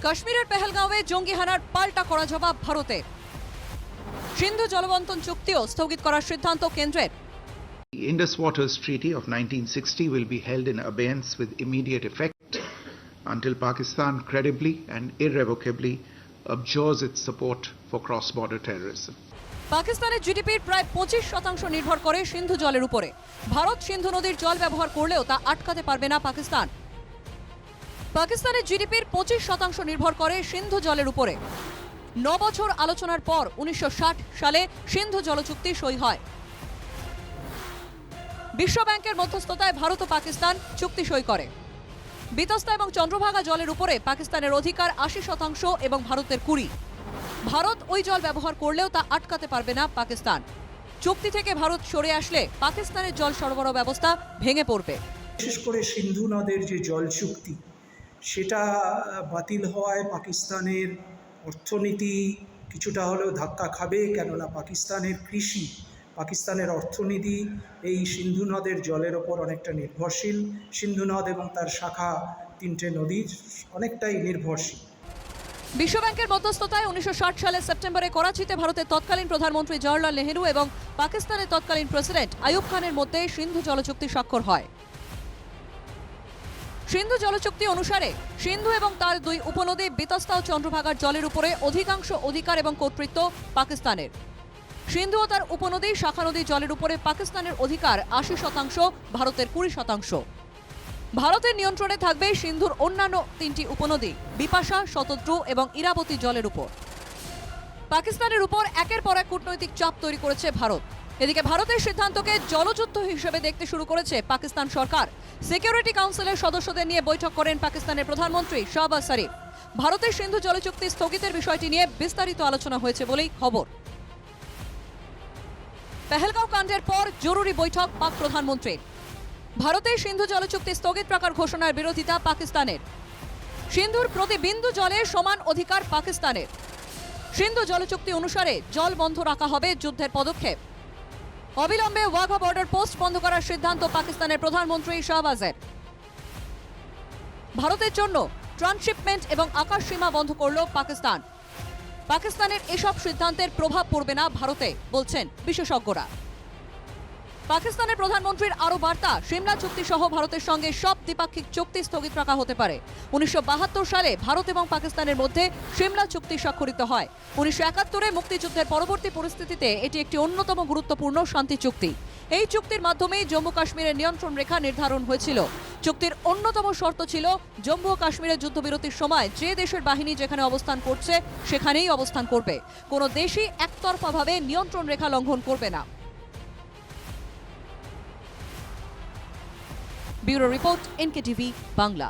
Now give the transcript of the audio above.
কাশ্মীরের পেহেলগাঁওয়ে জঙ্গি হানার পাল্টা করা জবাব ভারতের। সিন্ধু জলবন্টন চুক্তিও স্থগিত করার সিদ্ধান্ত কেন্দ্রের। The Indus Waters Treaty of 1960 will be held in abeyance with immediate effect until Pakistan credibly and irrevocably abjures its support for cross-border terrorism. পাকিস্তানের জিডিপির প্রায় 25% নির্ভর করে সিন্ধু জলের উপরে। ভারত সিন্ধু নদীর জল ব্যবহার করলেও তা আটকাতে পারবে না পাকিস্তান। পাকিস্তানের জিডিপির 25% নির্ভর করে সিন্ধু জলের উপরে। 9 বছর আলোচনার পর 1960 সালে সিন্ধু জল চুক্তি সই হয়। বিশ্ব ব্যাংকের মধ্যস্থতায় ভারত ও পাকিস্তান চুক্তি সই করে। বিতস্তা এবং চন্দ্রভাগা জলের উপরে পাকিস্তানের অধিকার 80% এবং ভারতের 20। ভারত ওই জল ব্যবহার করলেও তা আটকাতে পারবে না পাকিস্তান। চুক্তি থেকে ভারত সরে আসলে পাকিস্তানের জল সরবরাহ ব্যবস্থা ভেঙে পড়বে। বিশেষ করে সিন্ধু নদের যে জল চুক্তি সেটা বাতিল হওয়ায় পাকিস্তানের অর্থনীতি কিছুটা হলেও ধাক্কা খাবে, কেননা পাকিস্তানের কৃষি, পাকিস্তানের অর্থনীতি এই সিন্ধু নদের জলের ওপর অনেকটা নির্ভরশীল। সিন্ধু নদ এবং তার শাখা 3টে নদীর অনেকটাই নির্ভরশীল। বিশ্বব্যাংকের মধ্যস্থতায় 1960 সালের সেপ্টেম্বরে করাচিতে ভারতের তৎকালীন প্রধানমন্ত্রী জওহরলাল নেহেরু এবং পাকিস্তানের তৎকালীন প্রেসিডেন্ট আইয়ুব খানের মধ্যে সিন্ধু জলচুক্তি স্বাক্ষর হয়। সিন্ধু জলচুক্তি অনুসারে সিন্ধু এবং তার 2 উপনদী বিতস্তা ও চন্দ্রভাগার জলের উপরে অধিকাংশ অধিকার এবং কর্তৃত্ব পাকিস্তানের। সিন্ধু ও তার উপনদী শাখা নদী জলের উপরে পাকিস্তানের অধিকার 80%, ভারতের 20%। ভারতের নিয়ন্ত্রণে থাকবে সিন্ধুর অন্যান্য 3টি উপনদী বিপাশা, শতদ্রু এবং ইরাবতী জলের উপর। পাকিস্তানের উপর একের পর এক কূটনৈতিক চাপ তৈরি করেছে ভারত। এদিকে ভারতের সিদ্ধান্তকে জলযুদ্ধ হিসেবে দেখতে শুরু করেছে পাকিস্তান সরকার। সিকিউরিটি কাউন্সিলের সদস্যদের নিয়ে বৈঠক করেন পাকিস্তানের প্রধানমন্ত্রী শাহবাজ শরীফ। ভারতের সিন্ধু জলচুক্তি স্থগিতের বিষয়টি নিয়ে বিস্তারিত আলোচনা হয়েছে বলেই খবর। পেহেলগাঁও কাণ্ডের পর জরুরি বৈঠক পাক প্রধানমন্ত্রীর। ভারতের সিন্ধু জলচুক্তি স্থগিত রাখার ঘোষণার বিরোধিতা পাকিস্তানের। সিন্ধুর প্রতি বিন্দু জলে সমান অধিকার পাকিস্তানের। সিন্ধু জলচুক্তি অনুসারে জল বন্ধ রাখা হবে যুদ্ধের পদক্ষেপ। অবিলম্বে ওয়াঘা বর্ডার পোস্ট বন্ধ করার সিদ্ধান্ত পাকিস্তানের প্রধানমন্ত্রী শাহবাজের। ভারতের জন্য ট্রান্সশিপমেন্ট এবং আকাশ সীমা বন্ধ করল পাকিস্তান। পাকিস্তানের এসব সিদ্ধান্তের প্রভাব পড়বে না ভারতে, বলছেন বিশেষজ্ঞরা। পাকিস্তানের প্রধানমন্ত্রীর আরও বার্তা, সিমলা চুক্তি সহ ভারতের সঙ্গে সব দ্বিপাক্ষিক চুক্তি স্থগিত রাখা হতে পারে। 1972 সালে ভারত এবং পাকিস্তানের মধ্যে সিমলা চুক্তি স্বাক্ষরিত হয়। 1971-এ মুক্তিযুদ্ধের পরবর্তী পরিস্থিতিতে এটি একটি অন্যতম গুরুত্বপূর্ণ শান্তি চুক্তি। এই চুক্তির মাধ্যমেই জম্মু কাশ্মীরের নিয়ন্ত্রণ রেখা নির্ধারণ হয়েছিল। চুক্তির অন্যতম শর্ত ছিল জম্মু ও কাশ্মীরের যুদ্ধবিরতির সময় যে দেশের বাহিনী যেখানে অবস্থান করছে সেখানেই অবস্থান করবে। কোনো দেশই একতরফাভাবে নিয়ন্ত্রণ রেখা লঙ্ঘন করবে না। Bureau report, NKTV Bangla.